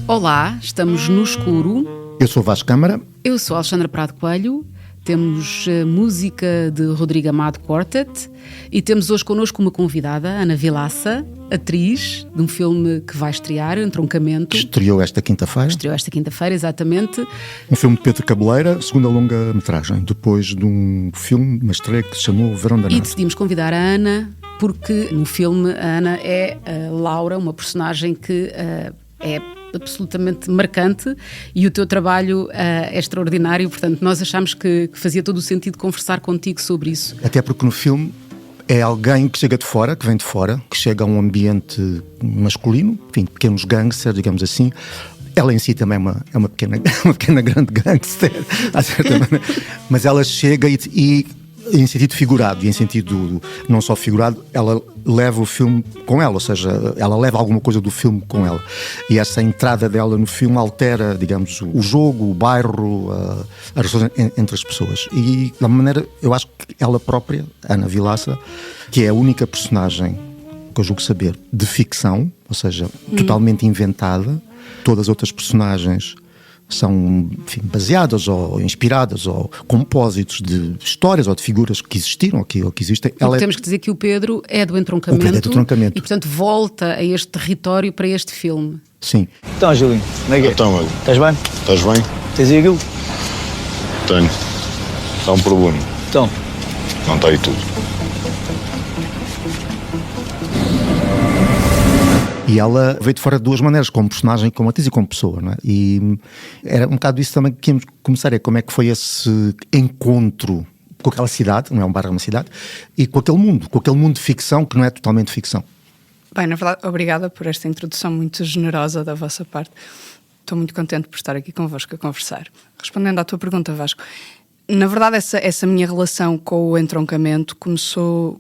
Olá, estamos no escuro. Eu sou o Vasco Câmara. Eu sou a Alexandra Prado Coelho. Temos música de Rodrigo Amado Quartet e temos hoje connosco uma convidada, Ana Vilaça, atriz de um filme que vai estrear, Entroncamento. Estreou esta quinta-feira. Estreou esta quinta-feira, exatamente. Um filme de Pedro Cabeleira, segunda longa-metragem, depois de um filme, uma estreia que se chamou Verão da Neve. E decidimos convidar a Ana porque no filme a Ana é a Laura, uma personagem que é absolutamente marcante e o teu trabalho é extraordinário, portanto nós achamos que fazia todo o sentido conversar contigo sobre isso. Até porque no filme é alguém que chega de fora, que vem de fora, que chega a um ambiente masculino, enfim, pequenos gangsters, digamos assim. Ela em si também é uma pequena grande gangster, a certa maneira. Mas ela chega e em sentido figurado, e em sentido não só figurado, ela leva o filme com ela, ou seja, ela leva alguma coisa do filme com ela. E essa entrada dela no filme altera, digamos, o jogo, o bairro, as relações entre as pessoas. E, de uma maneira, eu acho que ela própria, Ana Vilaça, que é a única personagem, que eu julgo saber, de ficção, ou seja, totalmente inventada. Todas as outras personagens são, enfim, baseadas ou inspiradas ou compósitos de histórias ou de figuras que existiram ou que existem. Temos que dizer que o Pedro é do Entroncamento, é do Entroncamento e, portanto, volta a este território para este filme. Sim. Então, Julinho, como é que é? Então, olha. Estás bem? Estás bem? Tens aí aquilo? Tenho. Há um problema. Então. Não está aí tudo. E ela veio de fora de duas maneiras, como personagem, como atriz e como pessoa, não é? E era um bocado isso também que íamos começar, como é que foi esse encontro com aquela cidade, não é um bairro, é uma cidade, e com aquele mundo de ficção que não é totalmente ficção. Bem, na verdade, obrigada por esta introdução muito generosa da vossa parte. Estou muito contente por estar aqui convosco a conversar. Respondendo à tua pergunta, Vasco, na verdade essa minha relação com o Entroncamento começou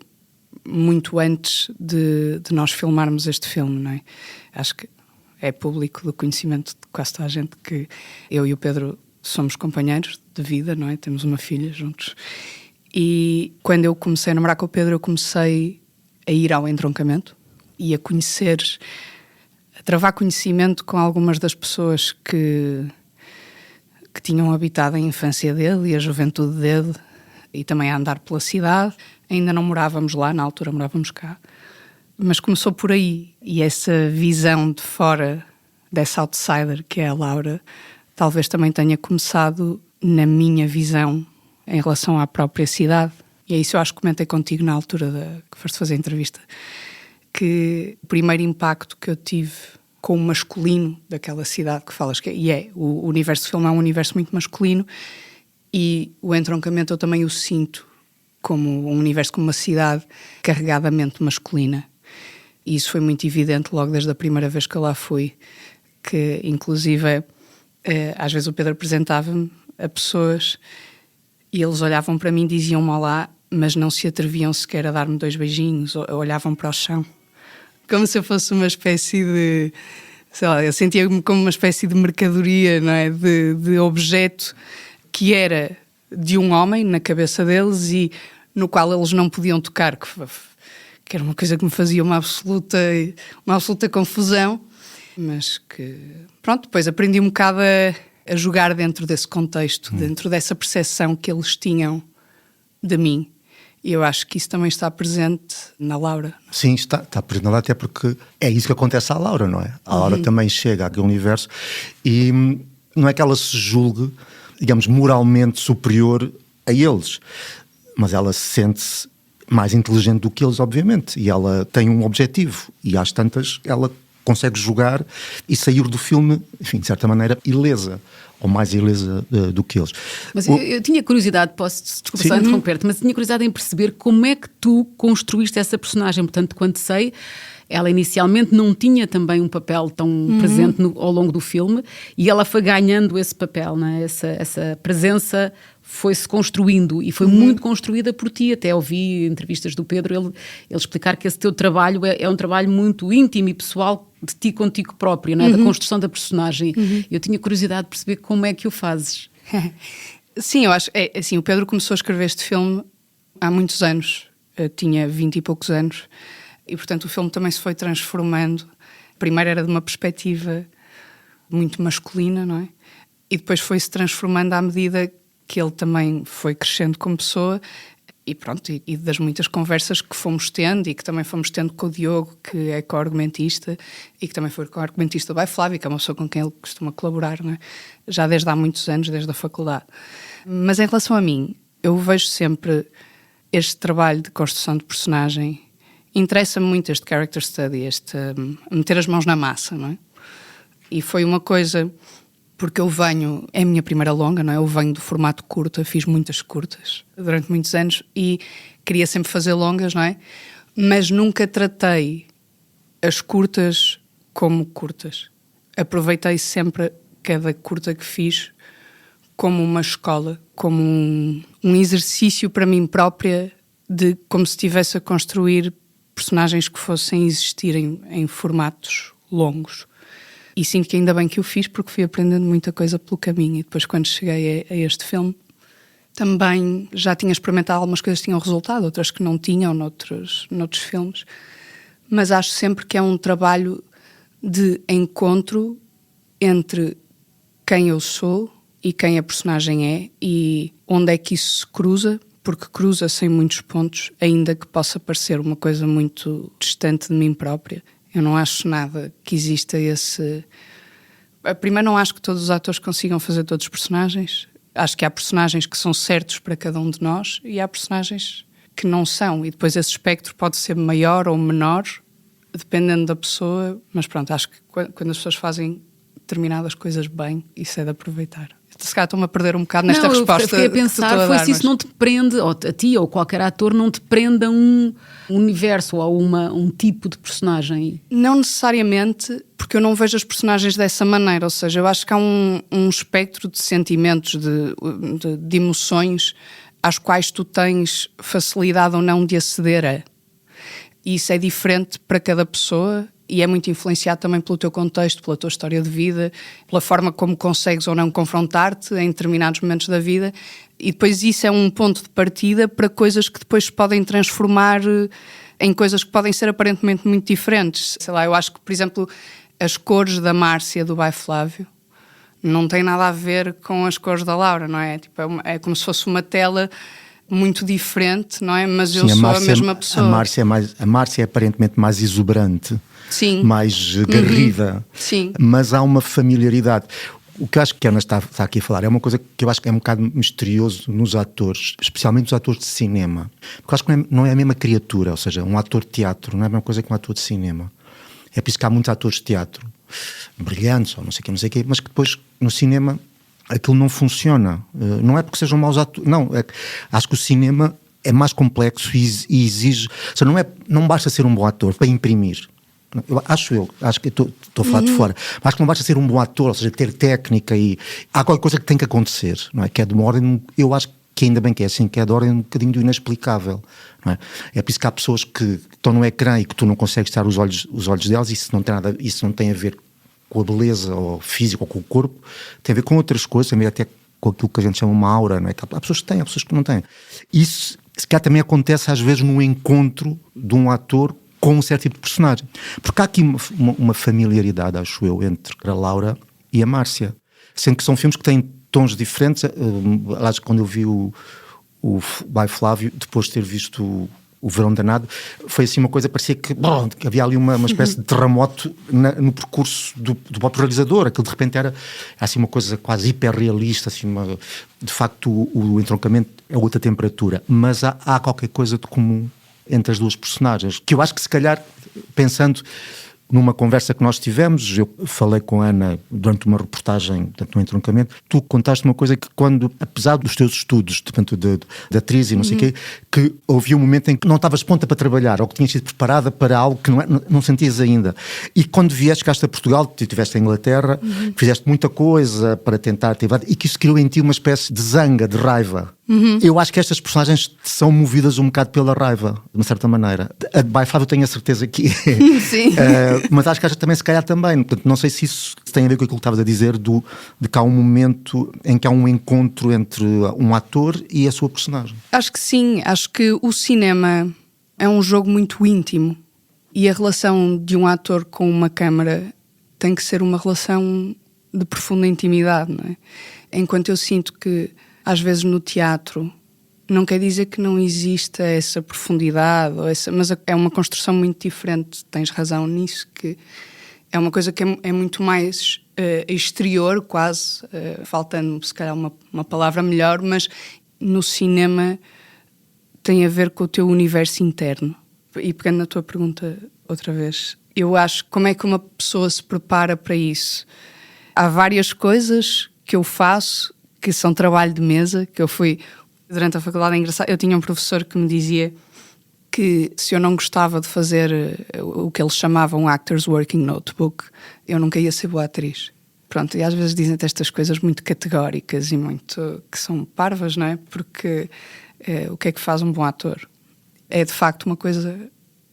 muito antes de nós filmarmos este filme, não é? Acho que é público do conhecimento de quase toda a gente que eu e o Pedro somos companheiros de vida, não é? Temos uma filha juntos. E quando eu comecei a namorar com o Pedro, eu comecei a ir ao Entroncamento e a conhecer, a travar conhecimento com algumas das pessoas que tinham habitado a infância dele e a juventude dele, e também a andar pela cidade. Ainda não morávamos lá, na altura morávamos cá, mas começou por aí. E essa visão de fora dessa outsider que é a Laura, talvez também tenha começado na minha visão em relação à própria cidade. E é isso eu acho que comentei contigo na altura que foste fazer a entrevista, que o primeiro impacto que eu tive com o masculino daquela cidade que falas, o universo do filme é um universo muito masculino, e o Entroncamento eu também o sinto como um universo, como uma cidade carregadamente masculina. E isso foi muito evidente logo desde a primeira vez que eu lá fui, que inclusive às vezes o Pedro apresentava-me a pessoas e eles olhavam para mim e diziam-me olá, mas não se atreviam sequer a dar-me 2 beijinhos, ou olhavam para o chão, como se eu fosse uma espécie de, sei lá, eu sentia-me como uma espécie de mercadoria, não é? De objeto que era de um homem na cabeça deles e no qual eles não podiam tocar, que era uma coisa que me fazia uma absoluta confusão, mas que, pronto, depois aprendi um bocado a jogar dentro desse contexto, dentro dessa percepção que eles tinham de mim. E eu acho que isso também está presente na Laura. Sim, está presente na Laura, até porque é isso que acontece à Laura, não é? A Laura também chega àquele universo e não é que ela se julgue, digamos, moralmente superior a eles, mas ela sente-se mais inteligente do que eles, obviamente, e ela tem um objetivo, e às tantas ela consegue jogar e sair do filme, enfim, de certa maneira, ilesa, ou mais ilesa do que eles. Mas eu tinha curiosidade, desculpa só interromper-te, mas tinha curiosidade em perceber como é que tu construíste essa personagem. Portanto, quando sei, ela inicialmente não tinha também um papel tão presente ao longo do filme, e ela foi ganhando esse papel, não é? Essa presença foi-se construindo e foi muito construída por ti. Até ouvi entrevistas do Pedro, ele explicar que esse teu trabalho é um trabalho muito íntimo e pessoal de ti contigo próprio, não é? Da construção da personagem. Eu tinha curiosidade de perceber como é que o fazes. Sim, eu acho, assim, o Pedro começou a escrever este filme há muitos anos, eu tinha 20 e poucos anos, e portanto o filme também se foi transformando. Primeiro era de uma perspectiva muito masculina, não é? E depois foi-se transformando à medida que ele também foi crescendo como pessoa. E pronto, e das muitas conversas que fomos tendo e que também fomos tendo com o Diogo, que é co-argumentista e que também foi co-argumentista do Vai Flávio, que é uma pessoa com quem ele costuma colaborar, não é? Já desde há muitos anos, desde a faculdade. Mas em relação a mim, eu vejo sempre este trabalho de construção de personagem, interessa-me muito este character study, este meter as mãos na massa, não é? E foi uma coisa... Porque eu venho, é a minha primeira longa, não é? Eu venho do formato curta, fiz muitas curtas durante muitos anos e queria sempre fazer longas, não é? Mas nunca tratei as curtas como curtas. Aproveitei sempre cada curta que fiz como uma escola, como um exercício para mim própria, de como se estivesse a construir personagens que fossem existir em formatos longos. E sinto que ainda bem que o fiz, porque fui aprendendo muita coisa pelo caminho. E depois, quando cheguei a este filme, também já tinha experimentado algumas coisas que tinham resultado, outras que não tinham noutros filmes. Mas acho sempre que é um trabalho de encontro entre quem eu sou e quem a personagem é, e onde é que isso se cruza, porque cruza-se em muitos pontos, ainda que possa parecer uma coisa muito distante de mim própria. Eu não acho nada que exista esse... Primeiro, não acho que todos os atores consigam fazer todos os personagens. Acho que há personagens que são certos para cada um de nós e há personagens que não são. E depois esse espectro pode ser maior ou menor, dependendo da pessoa. Mas pronto, acho que quando as pessoas fazem determinadas coisas bem, isso é de aproveitar. Se calhar estou-me a perder um bocado nesta resposta. Eu fiquei a pensar, foi se isso não te prende, ou a ti ou qualquer ator, não te prende a um universo ou a um tipo de personagem? Não necessariamente, porque eu não vejo as personagens dessa maneira. Ou seja, eu acho que há um espectro de sentimentos, de emoções às quais tu tens facilidade ou não de aceder a. E isso é diferente para cada pessoa. E é muito influenciado também pelo teu contexto, pela tua história de vida, pela forma como consegues ou não confrontar-te em determinados momentos da vida. E depois isso é um ponto de partida para coisas que depois se podem transformar em coisas que podem ser aparentemente muito diferentes. Sei lá, eu acho que, por exemplo, as cores da Márcia do Vai Flávio não têm nada a ver com as cores da Laura, não é? Tipo, é como se fosse uma tela muito diferente, não é? Mas sim, eu sou a mesma pessoa. A Márcia é aparentemente mais exuberante. Sim. Mais garrida, Sim. Mas há uma familiaridade. O que eu acho que a Ana está aqui a falar é uma coisa que eu acho que é um bocado misterioso nos atores, especialmente os atores de cinema. Porque eu acho que não é a mesma criatura, ou seja, um ator de teatro não é a mesma coisa que um ator de cinema. É por isso que há muitos atores de teatro brilhantes, ou não sei o quê, mas que depois no cinema aquilo não funciona. Não é porque sejam maus atores, não, acho que o cinema é mais complexo e exige, ou seja, não basta ser um bom ator para imprimir. Acho que estou a falar de fora, mas acho que não basta ser um bom ator, ou seja, ter técnica, e há qualquer coisa que tem que acontecer, não é? Que é de uma ordem, eu acho que ainda bem que é assim, que é de ordem um bocadinho do inexplicável, não é? É por isso que há pessoas que estão no ecrã e que tu não consegues estar os olhos delas, e isso não tem a ver com a beleza ou físico ou com o corpo, tem a ver com outras coisas, também até com aquilo que a gente chama uma aura, não é? Há pessoas que têm, há pessoas que não têm. Isso se calhar também acontece às vezes no encontro de um ator com um certo tipo de personagem. Porque há aqui uma familiaridade, acho eu, entre a Laura e a Márcia. Sendo que são filmes que têm tons diferentes. Aliás, quando eu vi o Vai Flávio, depois de ter visto o Verão Danado, foi assim uma coisa, parecia que havia ali uma espécie de terremoto no percurso do próprio realizador. Aquilo de repente era assim uma coisa quase hiperrealista, assim de facto o entroncamento é outra temperatura. Mas há qualquer coisa de comum entre as duas personagens, que eu acho que se calhar, pensando numa conversa que nós tivemos, eu falei com a Ana durante uma reportagem, portanto, no entroncamento, tu contaste uma coisa que quando, apesar dos teus estudos, portanto, de atriz e não sei o quê, que havia um momento em que não estavas pronta para trabalhar, ou que tinhas sido preparada para algo que não sentias ainda. E quando chegaste a Portugal, tu estiveste em Inglaterra, fizeste muita coisa para tentar ativar, e que isso criou em ti uma espécie de zanga, de raiva. Eu acho que estas personagens são movidas um bocado pela raiva, de uma certa maneira. A de Vai Flávio eu tenho a certeza que é. Sim. Mas acho que esta também se calhar também. Portanto, não sei se isso tem a ver com aquilo que estavas a dizer, de que há um momento em que há um encontro entre um ator e a sua personagem. Acho que sim. Acho que o cinema é um jogo muito íntimo e a relação de um ator com uma câmara tem que ser uma relação de profunda intimidade, não é? Enquanto eu sinto que, às vezes, no teatro, não quer dizer que não exista essa profundidade, mas é uma construção muito diferente. Tens razão nisso, que é uma coisa que é muito mais exterior, quase, faltando se calhar uma palavra melhor, mas no cinema tem a ver com o teu universo interno. E pegando na tua pergunta outra vez, eu acho, como é que uma pessoa se prepara para isso? Há várias coisas que eu faço que são trabalho de mesa, que eu fui... Durante a faculdade, é engraçado, eu tinha um professor que me dizia que se eu não gostava de fazer o que eles chamavam Actors Working Notebook, eu nunca ia ser boa atriz. Pronto, e às vezes dizem-te estas coisas muito categóricas e muito... que são parvas, não é? Porque o que é que faz um bom ator? É de facto uma coisa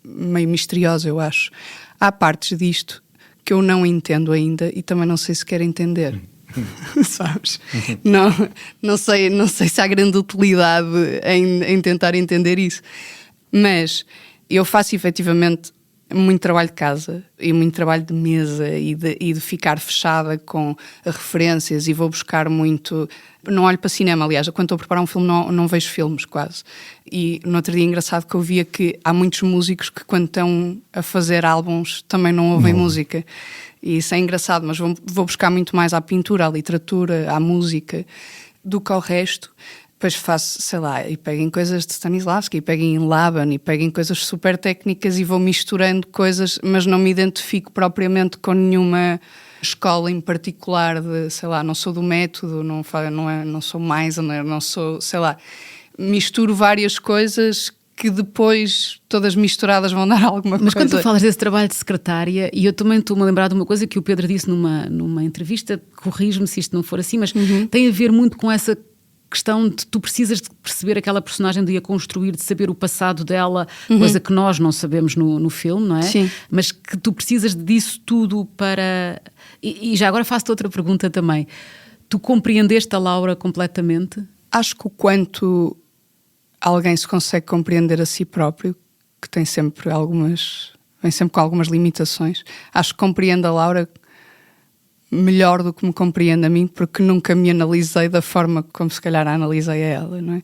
meio misteriosa, eu acho. Há partes disto que eu não entendo ainda e também não sei se quero entender. Sabes? Não sei se há grande utilidade em tentar entender isso. Mas eu faço efetivamente muito trabalho de casa e muito trabalho de mesa e de ficar fechada com referências, e vou buscar muito... Não olho para cinema, aliás, quando estou a preparar um filme não vejo filmes quase. E no outro dia engraçado que eu via que há muitos músicos que quando estão a fazer álbuns também não ouvem música. E isso é engraçado, mas vou buscar muito mais à pintura, à literatura, à música, do que ao resto. Depois faço, sei lá, e pego em coisas de Stanislavski, e pego em Laban, e pego em coisas super técnicas e vou misturando coisas, mas não me identifico propriamente com nenhuma escola em particular de, sei lá, não sou do método, não sou Meisner, não sou, sei lá. Misturo várias coisas que depois, todas misturadas, vão dar alguma coisa. Mas quando tu falas desse trabalho de secretária, e eu também estou-me a lembrar de uma coisa que o Pedro disse numa entrevista, corrijo-me se isto não for assim, mas tem a ver muito com essa questão de tu precisas de perceber aquela personagem, de a construir, de saber o passado dela, coisa que nós não sabemos no filme, não é? Sim. Mas que tu precisas disso tudo para... E já agora faço-te outra pergunta também. Tu compreendeste a Laura completamente? Acho que o quanto alguém se consegue compreender a si próprio, que vem sempre com algumas limitações, acho que compreendo a Laura melhor do que me compreende a mim, porque nunca me analisei da forma como se calhar a analisei a ela, não é?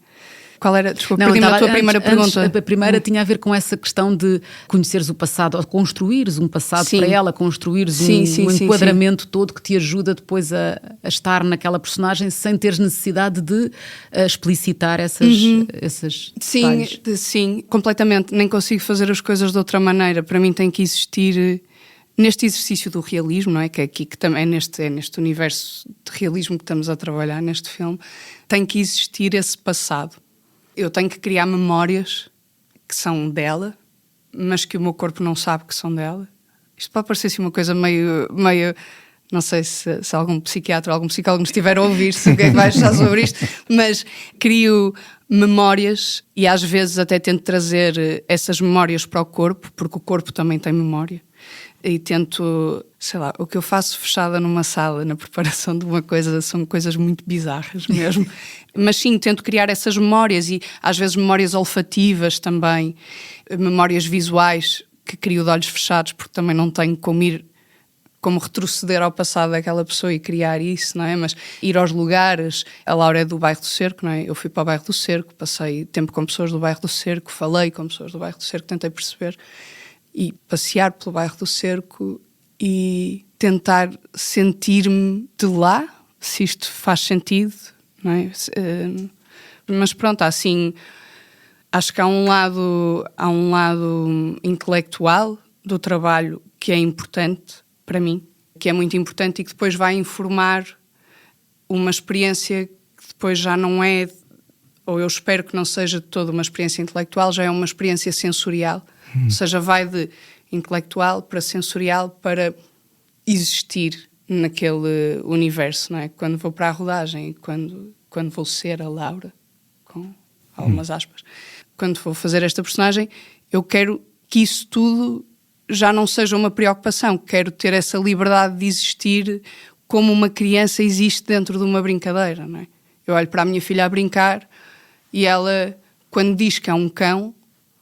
Qual era, desculpa, perdi-me a tua primeira pergunta. A primeira tinha a ver com essa questão de conheceres o passado, ou construires um passado para ela, construires um enquadramento todo que te ajuda depois a estar naquela personagem sem teres necessidade de explicitar esses detalhes. Sim, completamente. Nem consigo fazer as coisas de outra maneira. Para mim tem que existir... Neste exercício do realismo, não é? Que é aqui que também é neste universo de realismo que estamos a trabalhar neste filme, tem que existir esse passado. Eu tenho que criar memórias que são dela, mas que o meu corpo não sabe que são dela. Isto pode parecer assim uma coisa meio não sei se algum psiquiatra ou algum psicólogo me estiver a ouvir, se o que é que vai achar sobre isto, mas crio memórias e às vezes até tento trazer essas memórias para o corpo, porque o corpo também tem memória. E tento, sei lá, o que eu faço fechada numa sala na preparação de uma coisa são coisas muito bizarras mesmo. Mas sim, tento criar essas memórias e às vezes memórias olfativas também, memórias visuais que crio de olhos fechados, porque também não tenho como retroceder ao passado daquela pessoa e criar isso, não é? Mas ir aos lugares, a Laura é do bairro do Cerco, não é? Eu fui para o bairro do Cerco, passei tempo com pessoas do bairro do Cerco, falei com pessoas do bairro do Cerco, tentei perceber e passear pelo bairro do Cerco e tentar sentir-me de lá, se isto faz sentido, não é? Mas pronto, assim, acho que há um lado intelectual do trabalho que é importante para mim, que é muito importante e que depois vai informar uma experiência que depois já não é, ou eu espero que não seja de toda uma experiência intelectual, já é uma experiência sensorial. Ou seja, vai de intelectual para sensorial para existir naquele universo, não é? Quando vou para a rodagem, quando vou ser a Laura, com algumas aspas, quando vou fazer esta personagem, eu quero que isso tudo já não seja uma preocupação, quero ter essa liberdade de existir como uma criança existe dentro de uma brincadeira, não é? Eu olho para a minha filha a brincar e ela, quando diz que é um cão,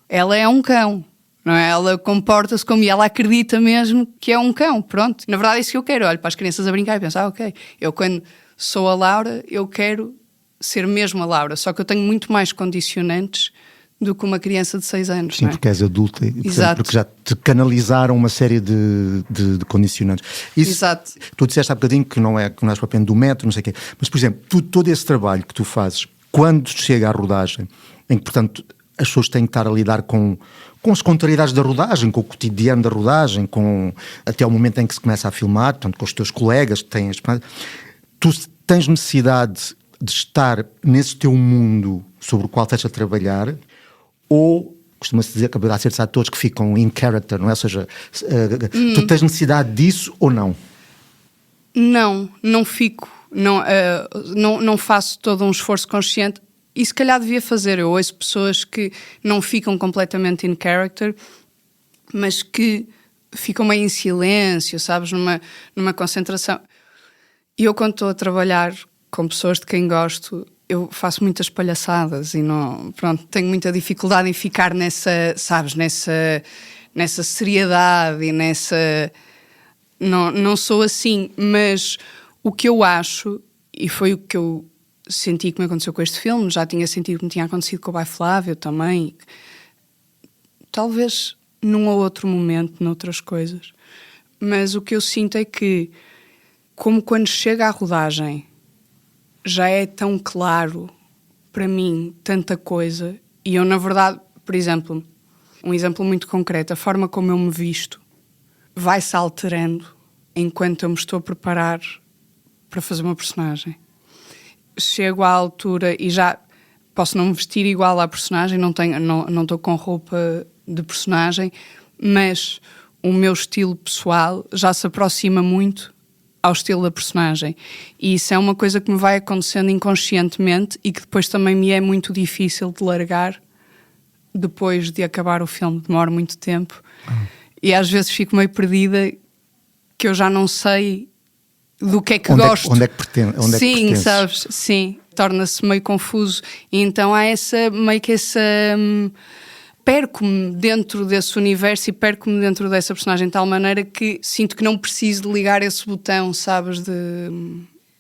ela é um cão. não é? Ela comporta-se como, e ela acredita mesmo que é um cão, pronto. Na verdade é isso que eu quero, olho para as crianças a brincar e penso, ok, eu quando sou a Laura, eu quero ser mesmo a Laura, só que eu tenho muito mais condicionantes do que uma criança de 6 anos. Sim, não é? porque és adulta e Exato. porque já te canalizaram uma série de condicionantes. Isso, Exato. Tu disseste há bocadinho que não és propriamente do método, não sei o quê, mas, por exemplo, todo esse trabalho que tu fazes, quando chega à rodagem, em que, portanto, as pessoas têm que estar a lidar com as contrariedades da rodagem, com o cotidiano da rodagem, até o momento em que se começa a filmar, portanto, com os teus colegas que têm tu tens necessidade de estar nesse teu mundo sobre o qual estás a trabalhar, ou costuma-se dizer que há certos atores que ficam in character, não é? Ou seja, tu tens necessidade disso ou não? Não fico, não faço todo um esforço consciente, e se calhar devia fazer. Eu ouço pessoas que não ficam completamente in character, mas que ficam meio em silêncio, sabes, numa concentração. E eu, quando estou a trabalhar com pessoas de quem gosto, eu faço muitas palhaçadas e tenho muita dificuldade em ficar nessa seriedade e nessa... Não sou assim, mas o que eu acho, e foi o que eu senti que me aconteceu com este filme, já tinha sentido que me tinha acontecido com o Bai Flávio também, talvez num ou outro momento, noutras coisas, mas o que eu sinto é que, como quando chega à rodagem, já é tão claro para mim tanta coisa, e eu, na verdade, por exemplo, um exemplo muito concreto, a forma como eu me visto vai-se alterando enquanto eu me estou a preparar para fazer uma personagem. Chego à altura e já posso não me vestir igual à personagem, não estou com roupa de personagem, mas o meu estilo pessoal já se aproxima muito ao estilo da personagem. E isso é uma coisa que me vai acontecendo inconscientemente e que depois também me é muito difícil de largar depois de acabar o filme. Demora muito tempo. E às vezes fico meio perdida, que eu já não sei do que é que gosto. Onde é que pretende? Sim, sabes? Sim, torna-se meio confuso. E então há perco-me dentro desse universo e perco-me dentro dessa personagem de tal maneira que sinto que não preciso de ligar esse botão, sabes?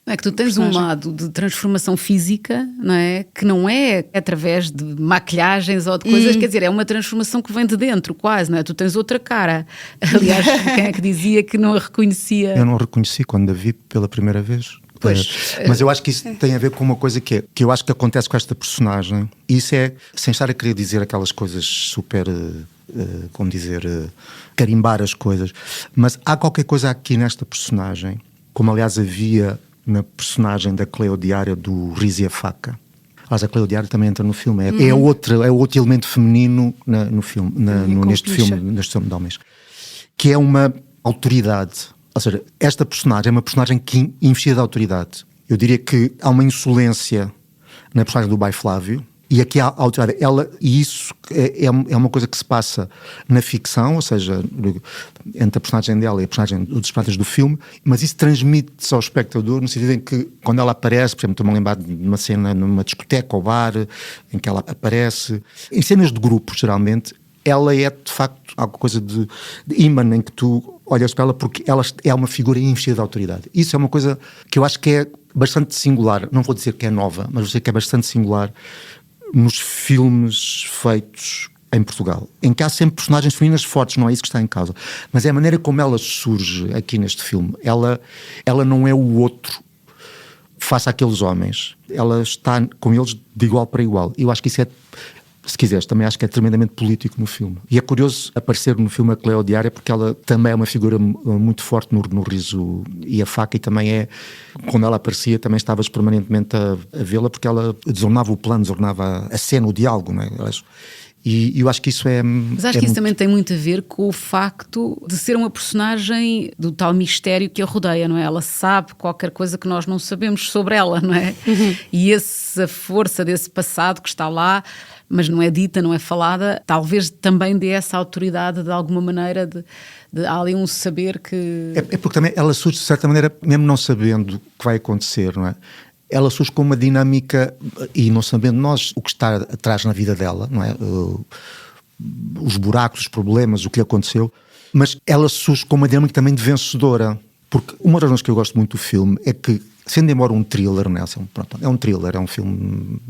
É que tu tens um lado de transformação física, não é? Que não é através de maquilhagens ou de coisas, quer dizer, é uma transformação que vem de dentro, quase, não é? Tu tens outra cara. Aliás, quem é que dizia que não a reconhecia? Eu não a reconheci quando a vi pela primeira vez. Pois, mas eu acho que isso tem a ver com uma coisa que eu acho que acontece com esta personagem, e isso é, sem estar a querer dizer aquelas coisas super, carimbar as coisas, mas há qualquer coisa aqui nesta personagem, como aliás havia na personagem da Cleo Diária do Riz e a Faca. Aliás, a Cleo Diária também entra no filme, é outro elemento feminino no filme, neste filme de homens, que é uma autoridade. Ou seja, esta personagem é uma personagem que investida de autoridade. Eu diria que há uma insolência na personagem do Bai Flávio, e aqui há autoridade. E isso é uma coisa que se passa na ficção, ou seja, entre a personagem dela e a personagem dos personagens do filme, mas isso transmite-se ao espectador no sentido em que, quando ela aparece, por exemplo, estou-me a lembrar de uma cena numa discoteca ou bar, em que ela aparece, em cenas de grupo, geralmente, ela é, de facto, alguma coisa de imã, em que tu olhas para ela porque ela é uma figura investida de autoridade. Isso é uma coisa que eu acho que é bastante singular. Não vou dizer que é nova, mas vou dizer que é bastante singular nos filmes feitos em Portugal, em que há sempre personagens femininas fortes, não é isso que está em causa. Mas é a maneira como ela surge aqui neste filme. Ela não é o outro face àqueles homens. Ela está com eles de igual para igual. E eu acho que isso é, se quiseres, também acho que é tremendamente político no filme. E é curioso aparecer no filme a Cleo Diária, porque ela também é uma figura muito forte no Riso e a Faca, e também é, quando ela aparecia, também estavas permanentemente a vê-la, porque ela desornava o plano, desornava a cena, o diálogo, não é? E eu acho que isso é... Mas acho que isso também tem muito a ver com o facto de ser uma personagem do tal mistério que a rodeia, não é? Ela sabe qualquer coisa que nós não sabemos sobre ela, não é? E essa força desse passado que está lá, mas não é dita, não é falada, talvez também dê essa autoridade de alguma maneira, há ali um saber que... É porque também ela surge de certa maneira, mesmo não sabendo o que vai acontecer, não é? Ela surge com uma dinâmica, e não sabendo nós o que está atrás na vida dela, não é? os buracos, os problemas, o que lhe aconteceu, mas ela surge com uma dinâmica também de vencedora. Porque uma das razões que eu gosto muito do filme é que, sendo embora um thriller, né? É um thriller, é um filme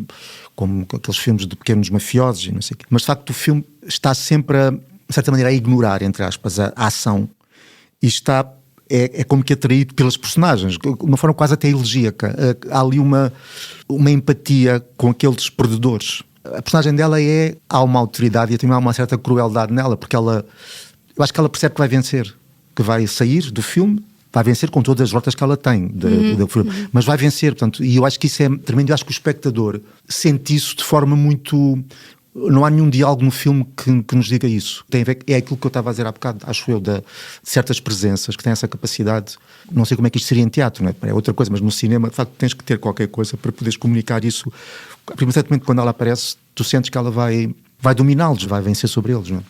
como aqueles filmes de pequenos mafiosos e não sei o quê. Mas de facto o filme está sempre, de certa maneira, a ignorar, entre aspas, a ação. E está, é como que atraído pelas personagens, de uma forma quase até elegíaca. Há ali uma empatia com aqueles perdedores. A personagem dela há uma autoridade e também há uma certa crueldade nela, porque eu acho que ela percebe que vai vencer, que vai sair do filme, vai vencer com todas as rotas que ela tem, mas vai vencer, portanto, e eu acho que isso é tremendo. Eu acho que o espectador sente isso de forma muito... Não há nenhum diálogo no filme que nos diga isso. Tem a ver, é aquilo que eu estava a dizer há bocado, acho eu, de certas presenças que têm essa capacidade. Não sei como é que isto seria em teatro, não é outra coisa, mas no cinema, de facto, tens que ter qualquer coisa para poderes comunicar isso. Principalmente quando ela aparece, tu sentes que ela vai dominá-los, vai vencer sobre eles, não é?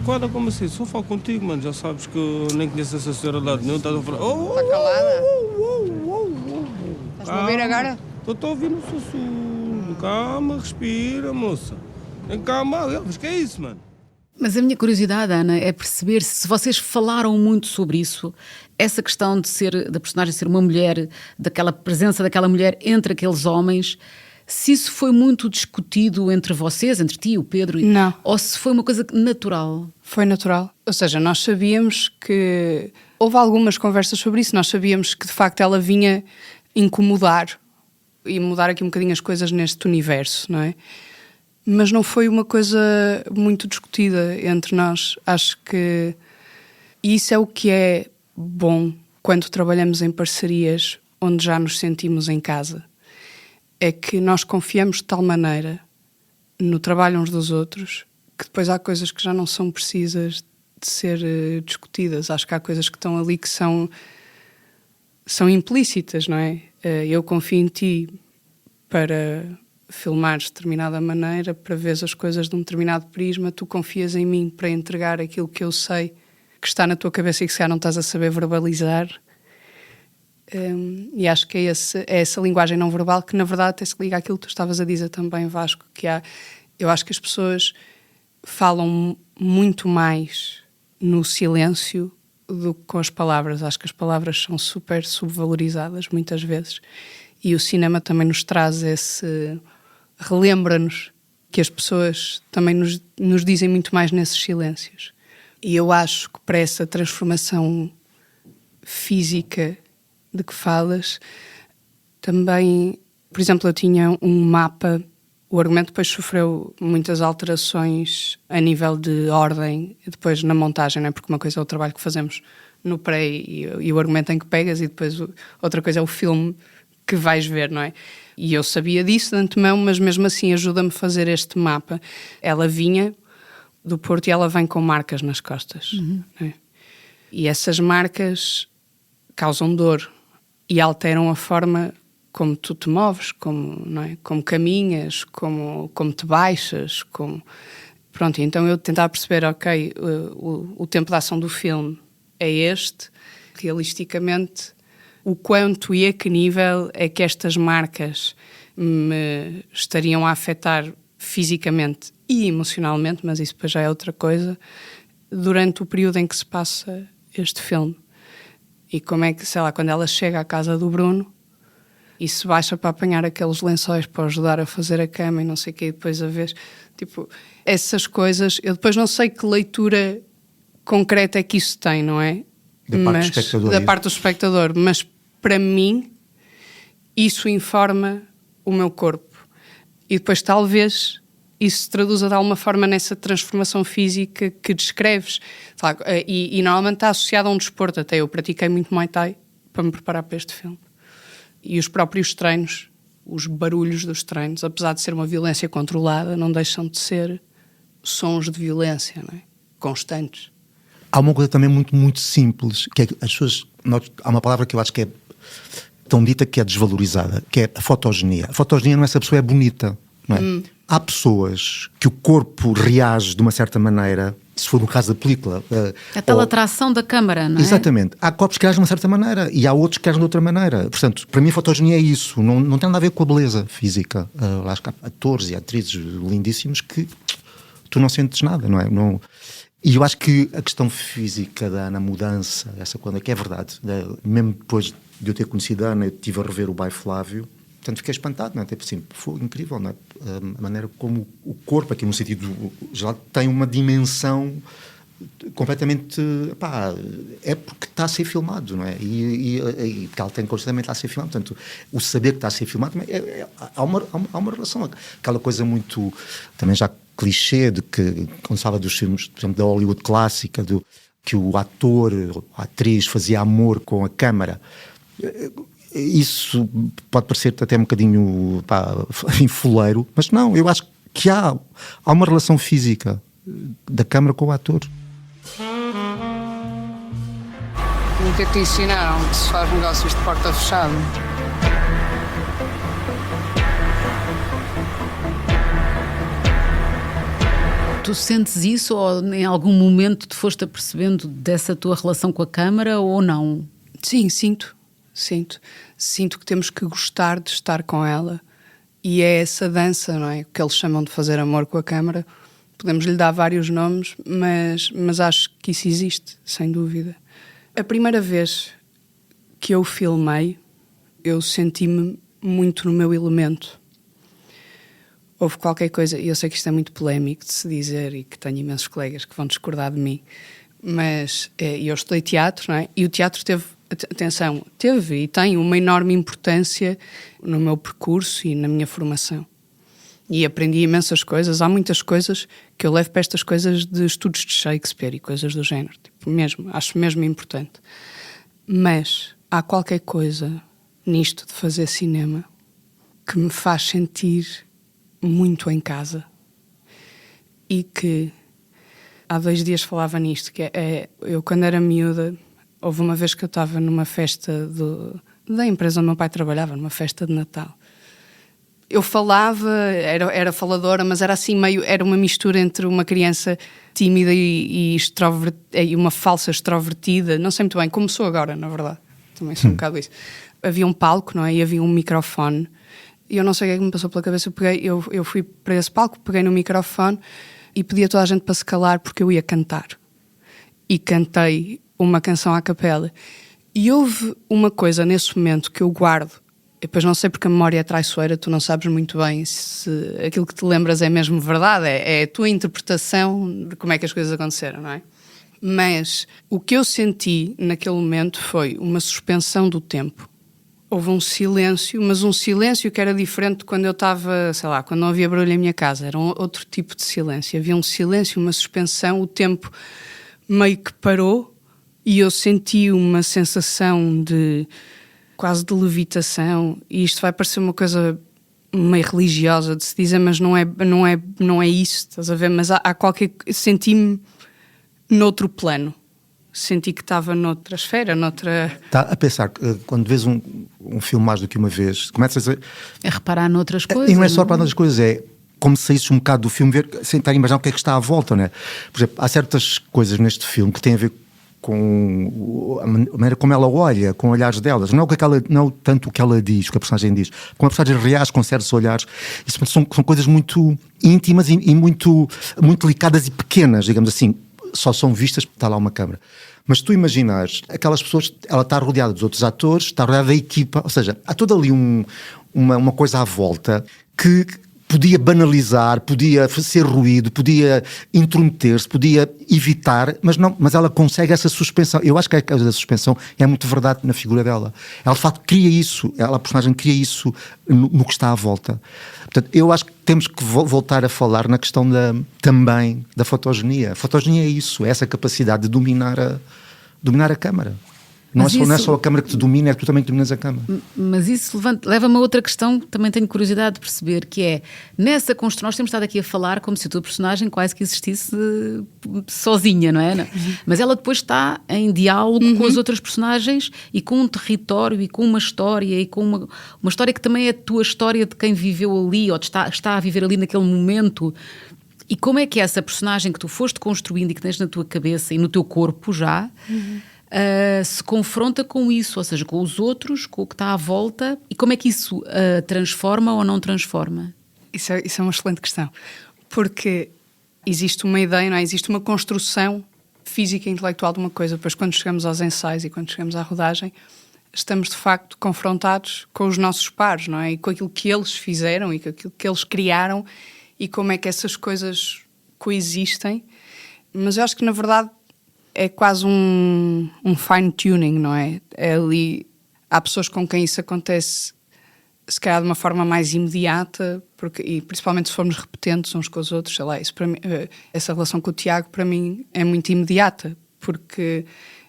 Guarda, como assim? Só falo contigo, mano. Já sabes que eu nem conheço essa senhora lá de nenhum. Estás a falar. Está calada? Estás-me a ouvir agora? Estou a ouvir no sussurro. Calma, respira, moça. Calma, mas que é isso, mano? Mas a minha curiosidade, Ana, é perceber se vocês falaram muito sobre isso, essa questão da personagem ser uma mulher, daquela presença daquela mulher entre aqueles homens. Se isso foi muito discutido entre vocês, entre ti e o Pedro? Não. Ou se foi uma coisa natural? Foi natural. Ou seja, nós sabíamos que... Houve algumas conversas sobre isso. Nós sabíamos que, de facto, ela vinha incomodar e mudar aqui um bocadinho as coisas neste universo, não é? Mas não foi uma coisa muito discutida entre nós. Acho que isso é o que é bom quando trabalhamos em parcerias onde já nos sentimos em casa. É que nós confiamos de tal maneira no trabalho uns dos outros que depois há coisas que já não são precisas de ser discutidas. Acho que há coisas que estão ali que são implícitas, não é? Eu confio em ti para filmares de determinada maneira, para veres as coisas de um determinado prisma, tu confias em mim para entregar aquilo que eu sei que está na tua cabeça e que se calhar não estás a saber verbalizar. E acho que é essa linguagem não verbal que na verdade até se liga àquilo que tu estavas a dizer também, Vasco, que eu acho que as pessoas falam muito mais no silêncio do que com as palavras. Acho que as palavras são super subvalorizadas muitas vezes e o cinema também nos traz relembra-nos que as pessoas também nos dizem muito mais nesses silêncios. E eu acho que para essa transformação física de que falas, também, por exemplo, eu tinha um mapa, o argumento depois sofreu muitas alterações a nível de ordem, depois na montagem, não é? Porque uma coisa é o trabalho que fazemos no pré e o argumento em que pegas, e depois outra coisa é o filme que vais ver, não é? E eu sabia disso de antemão, mas mesmo assim ajuda-me a fazer este mapa. Ela vinha do Porto e ela vem com marcas nas costas, não é? E essas marcas causam dor e alteram a forma como tu te moves, não é? Como caminhas, como te baixas, Pronto, então eu tentava perceber, ok, o tempo de ação do filme é este, realisticamente, o quanto e a que nível é que estas marcas me estariam a afetar fisicamente e emocionalmente, mas isso depois já é outra coisa, durante o período em que se passa este filme. E como é que, sei lá, quando ela chega à casa do Bruno e se baixa para apanhar aqueles lençóis para ajudar a fazer a cama e não sei o quê, e depois a vez, tipo, essas coisas, eu depois não sei que leitura concreta é que isso tem, não é? Da parte do espectador, mas para mim isso informa o meu corpo e depois talvez isso se traduza de alguma forma nessa transformação física que descreves. E normalmente está associado a um desporto. Até eu pratiquei muito Muay Thai para me preparar para este filme. E os próprios treinos, os barulhos dos treinos, apesar de ser uma violência controlada, não deixam de ser sons de violência, não é? Constantes. Há uma coisa também muito, muito simples, que é que as pessoas... Há uma palavra que eu acho que é tão dita que é desvalorizada, que é a fotogenia. A fotogenia não é se a pessoa é bonita, não é? Há pessoas que o corpo reage de uma certa maneira se for no caso da película. A tal atração da câmara, não é? Exatamente. Há corpos que agem de uma certa maneira e há outros que agem de outra maneira. Portanto, para mim a fotogenia é isso, não tem nada a ver com a beleza física. Acho que há atores e atrizes lindíssimos que tu não sentes nada, não é? E eu acho que a questão física da Ana, a mudança, essa coisa que é verdade, mesmo depois de eu ter conhecido a Ana, eu estive a rever o Bai Flávio, portanto fiquei espantado, não é? Tipo assim, foi incrível, não é? A maneira como o corpo, aqui no sentido geral, tem uma dimensão completamente, é porque está a ser filmado, não é? E porque ela tem constantemente a ser filmado, portanto, o saber que está a ser filmado, há uma relação, aquela coisa muito, também já clichê, de que, quando se fala dos filmes, por exemplo, da Hollywood clássica, que o ator, a atriz fazia amor com a câmara. Isso pode parecer até um bocadinho fuleiro, mas não, eu acho que há uma relação física da câmara com o ator. Nunca te ensinaram que se faz negócios de porta fechada? Tu sentes isso ou em algum momento te foste apercebendo dessa tua relação com a câmara ou não? Sim, sinto. Sinto que temos que gostar de estar com ela e é essa dança, não é? Que eles chamam de fazer amor com a câmara. Podemos lhe dar vários nomes, mas acho que isso existe, sem dúvida. A primeira vez que eu filmei, eu senti-me muito no meu elemento. Houve qualquer coisa, e eu sei que isto é muito polémico de se dizer e que tenho imensos colegas que vão discordar de mim, mas eu estudei teatro, não é? E o teatro teve e tem uma enorme importância no meu percurso e na minha formação. E aprendi imensas coisas. Há muitas coisas que eu levo para estas coisas de estudos de Shakespeare e coisas do género. Tipo, acho mesmo importante. Mas há qualquer coisa nisto de fazer cinema que me faz sentir muito em casa. E que há 2 dias falava nisto, que eu quando era miúda, houve uma vez que eu estava numa festa da empresa onde meu pai trabalhava, numa festa de Natal. Eu falava, era faladora, mas era assim era uma mistura entre uma criança tímida e uma falsa extrovertida, não sei muito bem, como sou agora, na verdade. Também sou um bocado isso. Havia um palco, não é? E havia um microfone. E eu não sei o que é que me passou pela cabeça. Eu fui para esse palco, peguei no microfone e pedi a toda a gente para se calar porque eu ia cantar. E cantei uma canção à capela. E houve uma coisa nesse momento que eu guardo. Depois não sei porque a memória é traiçoeira, tu não sabes muito bem se aquilo que te lembras é mesmo verdade, é a tua interpretação de como é que as coisas aconteceram, não é? Mas o que eu senti naquele momento foi uma suspensão do tempo. Houve um silêncio, mas um silêncio que era diferente de quando eu estava, sei lá, quando não havia barulho em minha casa. Era outro tipo de silêncio. Havia um silêncio, uma suspensão, o tempo meio que parou e eu senti uma sensação de quase de levitação, e isto vai parecer uma coisa meio religiosa de se dizer, mas não é isso, estás a ver? Mas há qualquer... Senti-me noutro plano. Senti que estava noutra esfera, noutra... Está a pensar, quando vês um filme mais do que uma vez, começas a... É reparar noutras coisas. E não é só reparar noutras coisas, é como se saísse um bocado do filme, tentar imaginar o que é que está à volta, não é? Por exemplo, há certas coisas neste filme que têm a ver com a maneira como ela olha, com olhares delas, não tanto o que ela diz, o que a personagem diz, como a personagem reage com certos olhares. Isso são coisas muito íntimas e muito, muito delicadas e pequenas, digamos assim, só são vistas porque está lá uma câmara. Mas tu imaginares aquelas pessoas, ela está rodeada dos outros atores, está rodeada da equipa, ou seja, há toda ali uma coisa à volta que podia banalizar, podia ser ruído, podia intrometer-se, podia evitar, mas ela consegue essa suspensão. Eu acho que a coisa da suspensão é muito verdade na figura dela. Ela de facto cria isso, a personagem cria isso no que está à volta. Portanto, eu acho que temos que voltar a falar na questão também da fotogenia. A fotogenia é isso, é essa capacidade de dominar a câmara. Não é só a câmara que te domina, é que tu também dominas a câmara. Mas isso leva-me a outra questão que também tenho curiosidade de perceber, que é, nessa construção, nós temos estado aqui a falar como se a tua personagem quase que existisse sozinha, não é? Mas ela depois está em diálogo com as outras personagens e com um território e com uma história e com uma história que também é a tua história de quem viveu ali ou está a viver ali naquele momento. E como é que essa personagem que tu foste construindo e que tens na tua cabeça e no teu corpo já se confronta com isso, ou seja, com os outros, com o que está à volta, e como é que isso transforma ou não transforma? Isso é uma excelente questão, porque existe uma ideia, não é? Existe uma construção física e intelectual de uma coisa, depois quando chegamos aos ensaios e quando chegamos à rodagem, estamos de facto confrontados com os nossos pares, não é? E com aquilo que eles fizeram e com aquilo que eles criaram e como é que essas coisas coexistem. Mas eu acho que na verdade é quase um fine-tuning, não é? É ali, há pessoas com quem isso acontece se calhar de uma forma mais imediata, porque, e principalmente se formos repetentes uns com os outros, sei lá, isso para mim, essa relação com o Tiago para mim é muito imediata, porque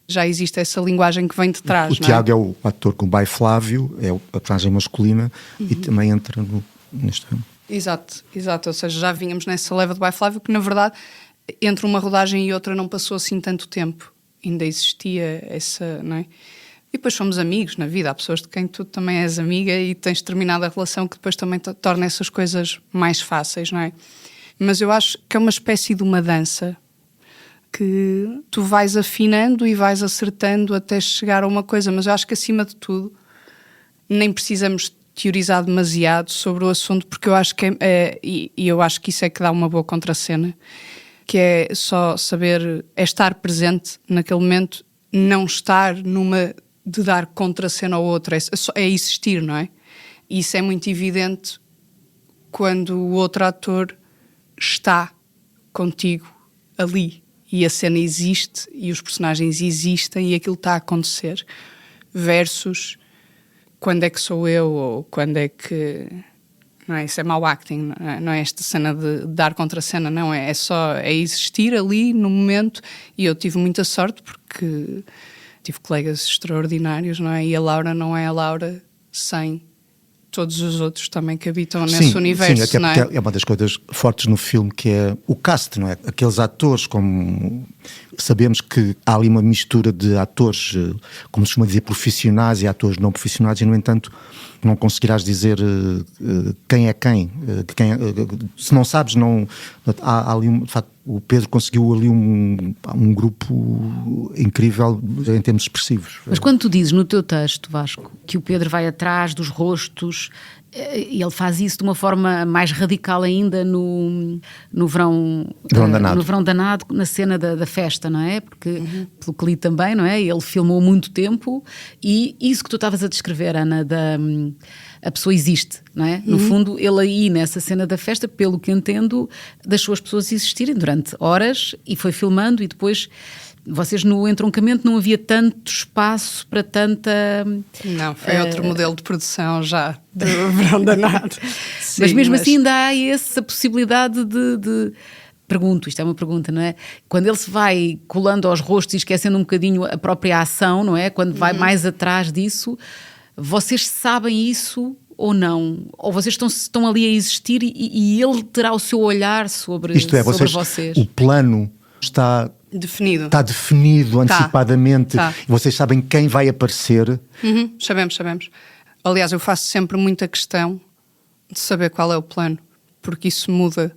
já existe essa linguagem que vem de trás. O Tiago é o ator com o Bai Flávio, é a personagem masculina e também entra neste filme. Exato, ou seja, já vínhamos nessa leva do Bai Flávio que na verdade entre uma rodagem e outra não passou assim tanto tempo, ainda existia essa, não é? E depois fomos amigos na vida, há pessoas de quem tu também és amiga e tens determinada relação que depois também torna essas coisas mais fáceis, não é? Mas eu acho que é uma espécie de uma dança que tu vais afinando e vais acertando até chegar a uma coisa, mas eu acho que acima de tudo nem precisamos teorizar demasiado sobre o assunto, porque eu acho que e eu acho que isso é que dá uma boa contracena, que é só saber, é estar presente naquele momento, não estar numa de dar contracena ao outro, é existir, não é? E isso é muito evidente quando o outro ator está contigo ali e a cena existe e os personagens existem e aquilo está a acontecer, versus quando é que sou eu ou quando é que... Não é? Isso é mau acting, não é esta cena de dar contracena, não é? É só existir ali no momento. E eu tive muita sorte porque tive colegas extraordinários, não é? E a Laura não é a Laura sem todos os outros também que habitam nesse universo. Sim, até não porque é uma das coisas fortes no filme, que é o cast, não é? Aqueles atores, como sabemos que há ali uma mistura de atores, como se costuma dizer, profissionais e atores não profissionais, e no entanto não conseguirás dizer quem é quem. Se não sabes, não, há ali, de facto, o Pedro conseguiu ali um grupo incrível em termos expressivos. Mas quando tu dizes no teu texto, Vasco, que o Pedro vai atrás dos rostos, e ele faz isso de uma forma mais radical ainda no Verão Danado, na cena da festa, não é? Porque, pelo que li também, não é? Ele filmou muito tempo e isso que tu estavas a descrever, Ana, a pessoa existe, não é? No fundo, ele aí nessa cena da festa, pelo que entendo, deixou as pessoas existirem durante horas e foi filmando e depois... Vocês no entroncamento não havia tanto espaço para tanta... Não, foi outro modelo de produção já do Verão Danado. Sim, mas mesmo assim ainda há essa possibilidade de... Pergunto, isto é uma pergunta, não é? Quando ele se vai colando aos rostos e esquecendo um bocadinho a própria ação, não é? Quando vai mais atrás disso, vocês sabem isso ou não? Ou vocês estão ali a existir e ele terá o seu olhar sobre vocês? O plano está... Está definido antecipadamente. E vocês sabem quem vai aparecer. Sabemos. Aliás, eu faço sempre muita questão de saber qual é o plano, porque isso muda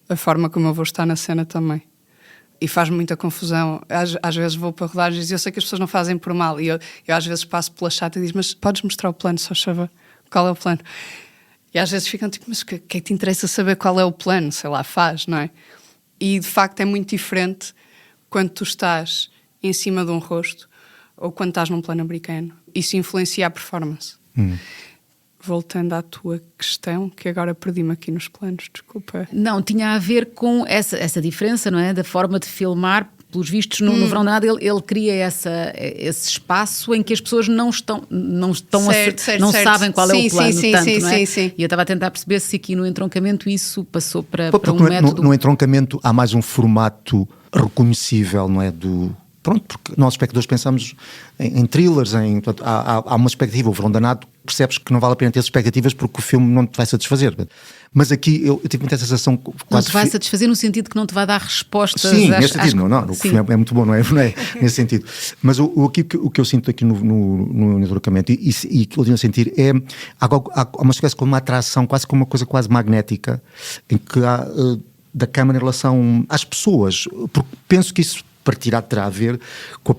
a forma como eu vou estar na cena também. E faz muita confusão. Às vezes vou para rodagens e eu sei que as pessoas não fazem por mal. E eu às vezes passo pela chata e digo, mas podes mostrar o plano, só chava? Qual é o plano? E às vezes ficam tipo, mas o que é que te interessa saber qual é o plano? Sei lá, faz, não é? E de facto é muito diferente quando tu estás em cima de um rosto ou quando estás num plano americano. Isso influencia a performance. Voltando à tua questão, que agora perdi-me aqui nos planos, desculpa. Não, tinha a ver com essa diferença, não é? Da forma de filmar, pelos vistos, no Verão Danado, ele cria esse espaço em que as pessoas não sabem qual é o plano, não é? Sim. E eu estava a tentar perceber se aqui no entroncamento isso passou para um método... No entroncamento há mais um formato reconhecível, não é? Pronto, porque nós espectadores pensamos em thrillers, portanto, há uma expectativa. O Verão Danado, percebes que não vale a pena ter expectativas porque o filme não te vai satisfazer. Mas aqui eu tive muita sensação... Não te vai satisfazer no sentido que não te vai dar respostas... Sim, neste sentido, o filme é muito bom, não é nesse sentido. Mas o que eu sinto aqui no entroncamento e que eu continuo a sentir há uma espécie de uma atração, quase como uma coisa quase magnética, em que há... da câmara em relação às pessoas, porque penso que isso terá a ver com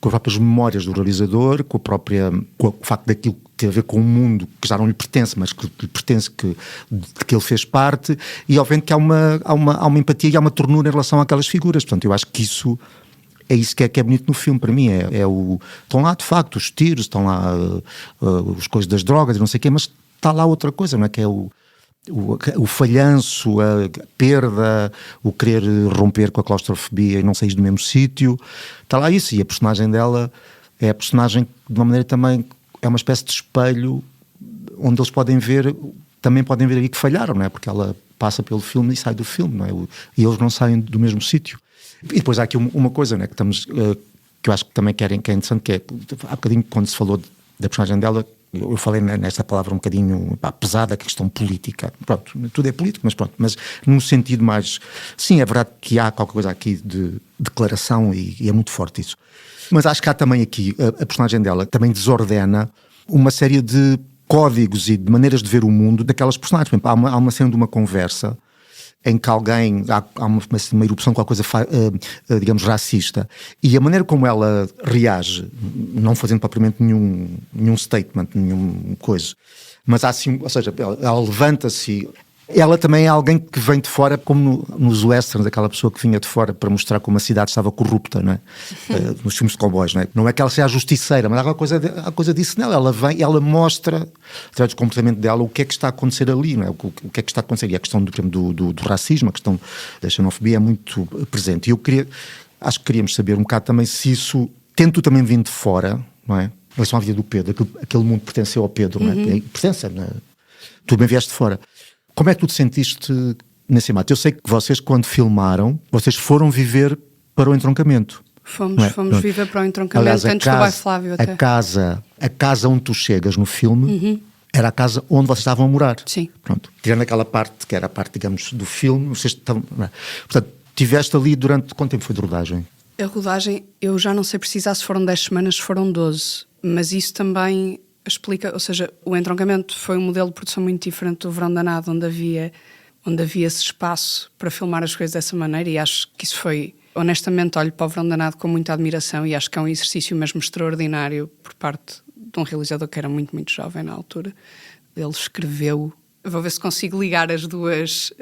com as próprias memórias do realizador, com o facto daquilo que tem a ver com um mundo que já não lhe pertence, mas que lhe pertence, de que ele fez parte, e obviamente que há uma empatia e há uma ternura em relação àquelas figuras. Portanto, eu acho que isso que é bonito no filme, para mim. Estão lá, de facto, os tiros, estão lá as coisas das drogas e não sei o quê, mas está lá outra coisa, não é? Que é o falhanço, a perda, o querer romper com a claustrofobia e não sair do mesmo sítio. Está lá isso. E a personagem dela é a personagem que, de uma maneira também, é uma espécie de espelho onde eles também podem ver ali que falharam, não é? Porque ela passa pelo filme e sai do filme, não é? E eles não saem do mesmo sítio. E depois há aqui uma coisa, não é? Que eu acho que também que é interessante, que é, há bocadinho, quando se falou da personagem dela, eu falei nesta palavra um bocadinho pesada, que é a questão política. Pronto, tudo é político, mas num sentido mais... Sim, é verdade que há qualquer coisa aqui de declaração e é muito forte isso. Mas acho que há também aqui, a personagem dela também desordena uma série de códigos e de maneiras de ver o mundo daquelas personagens. Por exemplo, há uma cena de uma conversa em que há uma erupção com alguma coisa, digamos, racista, e a maneira como ela reage, não fazendo propriamente nenhum statement, nenhuma coisa, mas há assim, ou seja, ela levanta-se. Ela também é alguém que vem de fora, como nos westerns, aquela pessoa que vinha de fora para mostrar como a cidade estava corrupta, não é? Nos filmes de cowboys, não é? Não é que ela seja a justiceira, mas há coisa disso nela. Ela mostra, através do comportamento dela, o que é que está a acontecer ali, não é? O que é que está a acontecer. E a questão do racismo, a questão da xenofobia é muito presente. E acho que queríamos saber um bocado também se isso, tendo também vindo de fora, não é? Em relação à vida do Pedro, aquele mundo pertenceu ao Pedro, não é? Pertence, não é? Tu bem vieste de fora. Como é que tu te sentiste nesse embate? Eu sei que vocês, quando filmaram, vocês foram viver para o entroncamento. Fomos viver para o entroncamento. Aliás, antes do Bairro Flávio até. A casa onde tu chegas no filme era a casa onde vocês estavam a morar. Sim. Pronto. Tirando aquela parte, que era a parte, digamos, do filme, vocês estavam... Portanto, estiveste ali durante... Quanto tempo foi de rodagem? A rodagem, eu já não sei precisar se foram 10 semanas, se foram 12. Mas isso também... explica, ou seja, o entroncamento foi um modelo de produção muito diferente do Verão Danado, onde havia esse espaço para filmar as coisas dessa maneira, e acho que isso foi, honestamente, olho para o Verão Danado com muita admiração, e acho que é um exercício mesmo extraordinário por parte de um realizador que era muito, muito jovem na altura. Ele escreveu, vou ver se consigo ligar as duas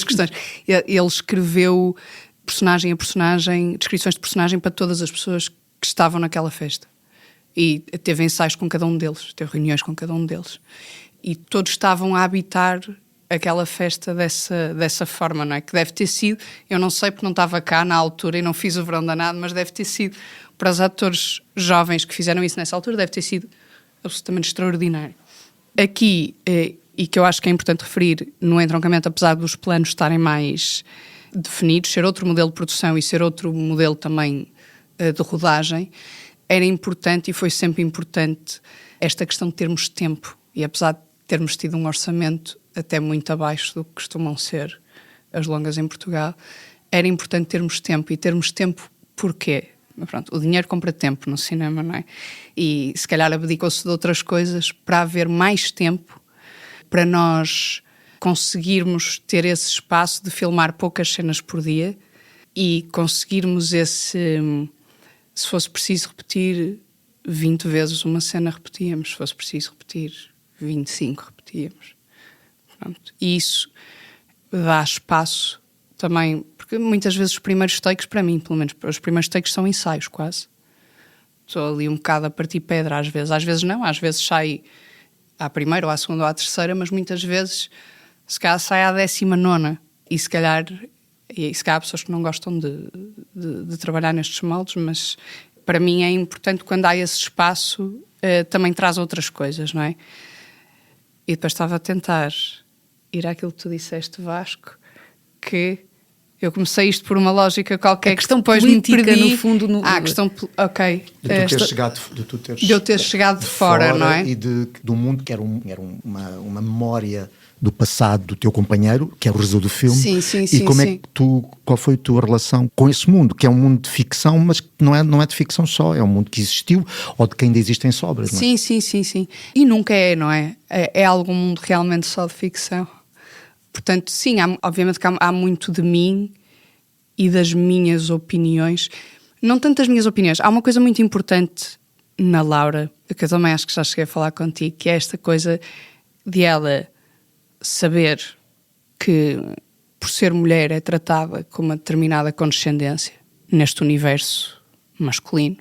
questões, ele escreveu personagem a personagem, descrições de personagem para todas as pessoas que estavam naquela festa. E teve ensaios com cada um deles, teve reuniões com cada um deles. E todos estavam a habitar aquela festa dessa forma, não é? Que deve ter sido, eu não sei porque não estava cá na altura e não fiz o Verão Danado, mas deve ter sido, para os atores jovens que fizeram isso nessa altura, deve ter sido absolutamente extraordinário. Aqui, e que eu acho que é importante referir, no entroncamento, apesar dos planos estarem mais definidos, ser outro modelo de produção e ser outro modelo também de rodagem, era importante e foi sempre importante esta questão de termos tempo. E apesar de termos tido um orçamento até muito abaixo do que costumam ser as longas em Portugal, era importante termos tempo. E termos tempo porquê? Pronto, o dinheiro compra tempo no cinema, não é? E se calhar abdicou-se de outras coisas para haver mais tempo para nós conseguirmos ter esse espaço de filmar poucas cenas por dia e conseguirmos se fosse preciso repetir 20 vezes uma cena, repetíamos. Se fosse preciso repetir 25, repetíamos. Pronto. E isso dá espaço também, porque muitas vezes os primeiros takes, para mim, pelo menos, os primeiros takes são ensaios quase. Estou ali um bocado a partir pedra às vezes não, às vezes sai à primeira ou à segunda ou à terceira, mas muitas vezes se calhar sai à 19ª e se calhar há pessoas que não gostam de trabalhar nestes moldes, mas para mim é importante quando há esse espaço também traz outras coisas, não é? E depois estava a tentar ir àquilo que tu disseste, Vasco, que eu comecei isto por uma lógica qualquer, a questão que depois política, me perdi. no fundo... a questão... Ok. De eu ter chegado de fora, não é? E do mundo que era uma memória do passado do teu companheiro, que é o realizador do filme. Sim, e como é que qual foi a tua relação com esse mundo, que é um mundo de ficção, mas que não é de ficção só, é um mundo que existiu ou de que ainda existem sobras, não é? Sim. E nunca é, não é? É algum mundo realmente só de ficção. Portanto, sim, obviamente que há muito de mim e das minhas opiniões. Não tanto das minhas opiniões. Há uma coisa muito importante na Laura, que eu também acho que já cheguei a falar contigo, que é esta coisa de ela saber que, por ser mulher, é tratada com uma determinada condescendência neste universo masculino.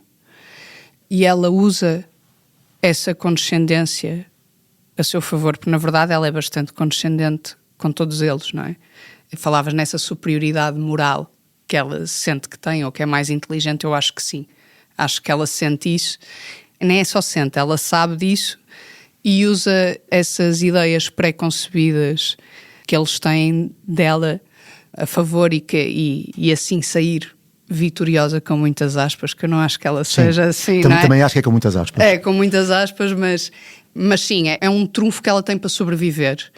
E ela usa essa condescendência a seu favor, porque na verdade ela é bastante condescendente com todos eles, não é? Falavas nessa superioridade moral que ela sente que tem, ou que é mais inteligente. Eu acho que sim. Acho que ela sente isso. Nem é só sente, ela sabe disso e usa essas ideias pré-concebidas que eles têm dela a favor e assim sair vitoriosa, com muitas aspas, que eu não acho que ela seja assim, não é? Também acho que é com muitas aspas. É, com muitas aspas, mas sim, é um trunfo que ela tem para sobreviver.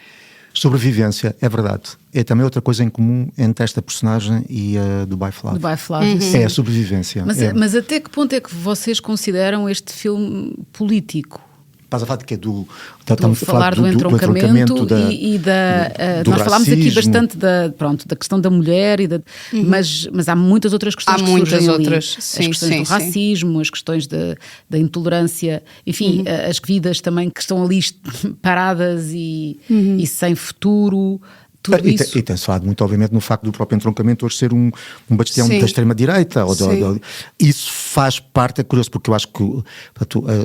Sobrevivência, é verdade. É também outra coisa em comum entre esta personagem e a do Bai Flávio. Do Bai Flávio, sim. É a sobrevivência. Mas até que ponto é que vocês consideram este filme político? Estás a falar de quê? Estamos a falar do entroncamento e do nós falámos aqui racismo. bastante da questão da mulher, mas há muitas outras questões Há que muitas surgem outras, ali. sim, as questões sim, do racismo, as questões da intolerância, enfim, as vidas também que estão ali paradas e sem futuro. Tudo isso. E tem-se falado muito, obviamente, no facto do próprio entroncamento hoje ser um bastião Sim. da extrema-direita. Isso faz parte, é curioso, porque eu acho que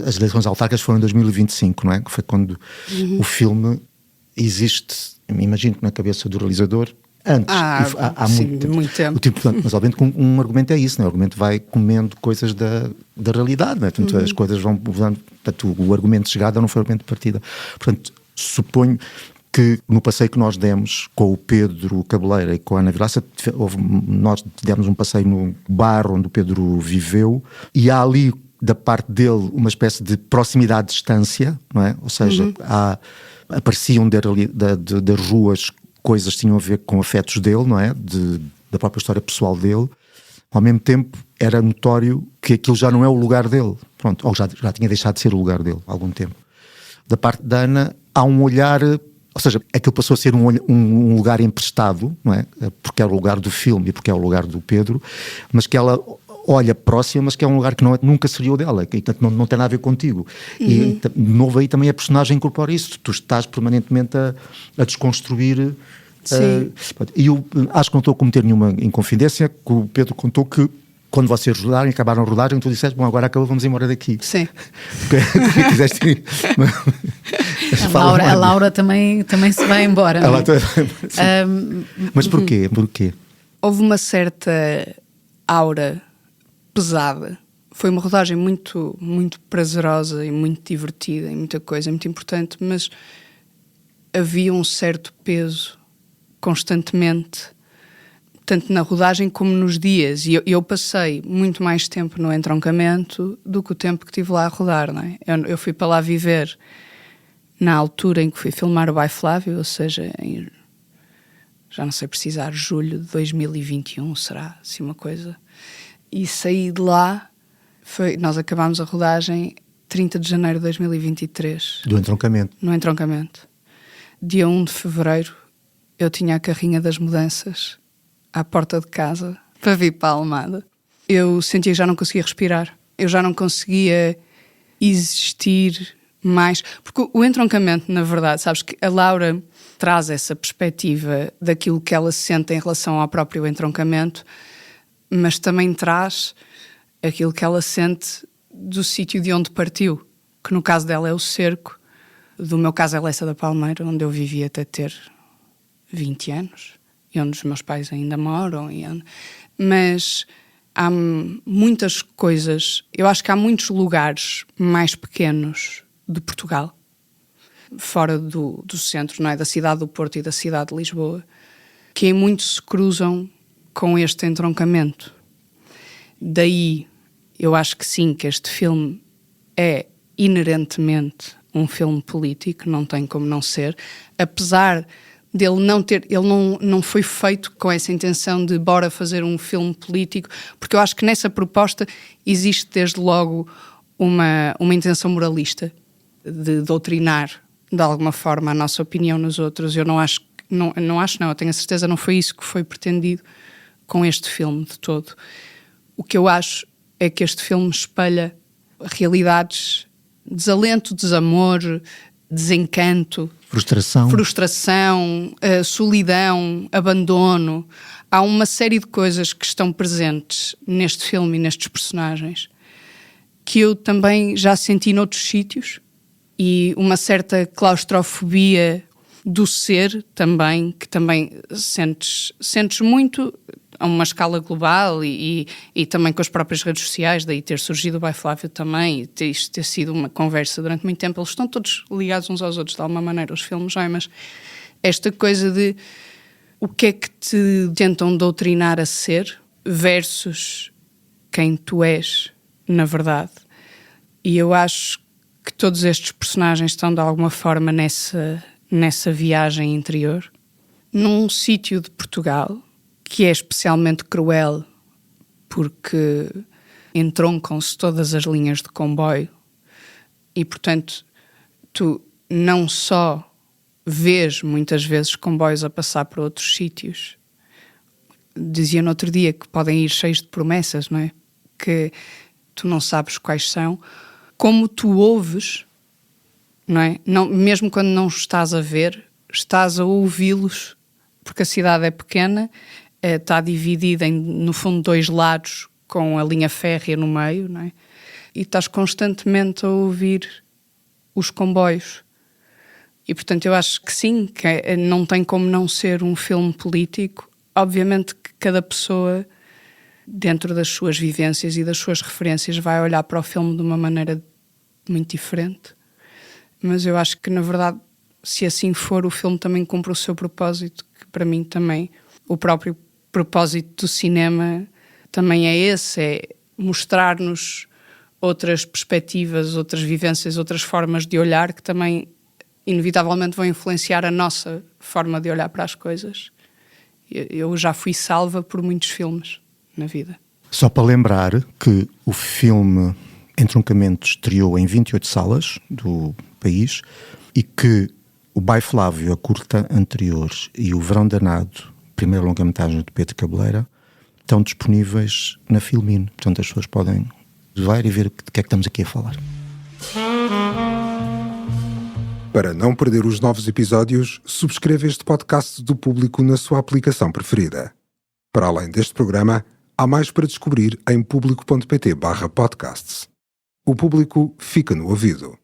as eleições autárquicas foram em 2025, não é? Que foi quando o filme existe, imagino que na cabeça do realizador, antes. Há sim, muito tempo. Mas, obviamente, um argumento é isso, não é? O argumento vai comendo coisas da realidade, não é? Portanto, as coisas vão. Portanto, o argumento de chegada não foi o argumento de partida. Portanto, suponho que no passeio que nós demos com o Pedro Cabeleira e com a Ana Vilaça, nós demos um passeio no bar onde o Pedro viveu, e há ali da parte dele uma espécie de proximidade de distância, não é? Ou seja, apareciam das ruas coisas que tinham a ver com afetos dele, não é? Da própria história pessoal dele. Ao mesmo tempo era notório que aquilo já não é o lugar dele, pronto, ou já tinha deixado de ser o lugar dele há algum tempo. Da parte da Ana há um olhar. Ou seja, aquilo passou a ser um lugar emprestado, não é? Porque é o lugar do filme e porque é o lugar do Pedro, mas que ela olha próxima, mas que é um lugar que nunca seria o dela, que não tem nada a ver contigo. E de novo aí também a personagem incorpora isso, tu estás permanentemente a desconstruir. E eu acho que não estou a cometer nenhuma inconfidência, que o Pedro contou que quando vocês rodarem, acabaram a rodagem, tu disseste, bom, agora acabou, vamos embora daqui. Sim. Porque quiseste ir. A Laura também se vai embora. Mas porquê? Houve uma certa aura pesada. Foi uma rodagem muito, muito prazerosa e muito divertida e muita coisa, muito importante, mas havia um certo peso constantemente, tanto na rodagem como nos dias. E eu passei muito mais tempo no entroncamento do que o tempo que estive lá a rodar, não é? Eu fui para lá viver na altura em que fui filmar o Bai Flávio, ou seja, já não sei precisar, julho de 2021, será? Assim uma coisa. E saí de lá, nós acabámos a rodagem 30 de janeiro de 2023. Do entroncamento. No entroncamento. Dia 1 de fevereiro, eu tinha a carrinha das mudanças à porta de casa para vir para a Almada. Eu sentia que já não conseguia respirar. Eu já não conseguia existir mais. Porque o entroncamento, na verdade, sabes que a Laura traz essa perspectiva daquilo que ela sente em relação ao próprio entroncamento, mas também traz aquilo que ela sente do sítio de onde partiu, que no caso dela é o Cerco, do meu caso é Lessa da Palmeira, onde eu vivi até ter 20 anos, e onde os meus pais ainda moram. Mas há muitas coisas, eu acho que há muitos lugares mais pequenos de Portugal, fora do centro, não é? Da cidade do Porto e da cidade de Lisboa, que em muito se cruzam com este entroncamento. Daí, eu acho que sim, que este filme é inerentemente um filme político, não tem como não ser, apesar dele não ter, ele não foi feito com essa intenção de bora fazer um filme político, porque eu acho que nessa proposta existe desde logo uma intenção moralista de doutrinar de alguma forma a nossa opinião nos outros. Eu não acho não acho não, eu tenho a certeza, não foi isso que foi pretendido com este filme de todo. O que eu acho é que este filme espelha realidades, desalento, desamor, desencanto, frustração, solidão, abandono. Há uma série de coisas que estão presentes neste filme e nestes personagens que eu também já senti noutros sítios, e uma certa claustrofobia do ser também, que também sentes muito a uma escala global e também com as próprias redes sociais, daí ter surgido o By Flávio também, e isto ter sido uma conversa durante muito tempo. Eles estão todos ligados uns aos outros de alguma maneira, os filmes, mas esta coisa de o que é que te tentam doutrinar a ser versus quem tu és na verdade. E eu acho que todos estes personagens estão de alguma forma nessa viagem interior, num sítio de Portugal que é especialmente cruel porque entroncam-se todas as linhas de comboio e, portanto, tu não só vês muitas vezes comboios a passar por outros sítios. Dizia no outro dia que podem ir cheios de promessas, não é? Que tu não sabes quais são, como tu ouves, não é? Não, mesmo quando não estás a ver, estás a ouvi-los, porque a cidade é pequena, está dividida em, no fundo, 2 lados com a linha férrea no meio, não é? E estás constantemente a ouvir os comboios. E, portanto, eu acho que sim, que não tem como não ser um filme político. Obviamente que cada pessoa, dentro das suas vivências e das suas referências, vai olhar para o filme de uma maneira muito diferente. Mas eu acho que, na verdade, se assim for, o filme também cumpre o seu propósito, que para mim também, o próprio propósito do cinema também é esse, é mostrar-nos outras perspectivas, outras vivências, outras formas de olhar que também, inevitavelmente, vão influenciar a nossa forma de olhar para as coisas. Eu já fui salva por muitos filmes na vida. Só para lembrar que o filme Entroncamento estreou em 28 salas do país e que o By Flávio, a curta anterior, e o Verão Danado, primeira longa-metragem de Pedro Cabeleira, estão disponíveis na Filmin. Portanto, as pessoas podem ver e ver de que é que estamos aqui a falar. Para não perder os novos episódios, subscreva este podcast do Público na sua aplicação preferida. Para além deste programa, há mais para descobrir em público.pt/podcasts. O Público fica no ouvido.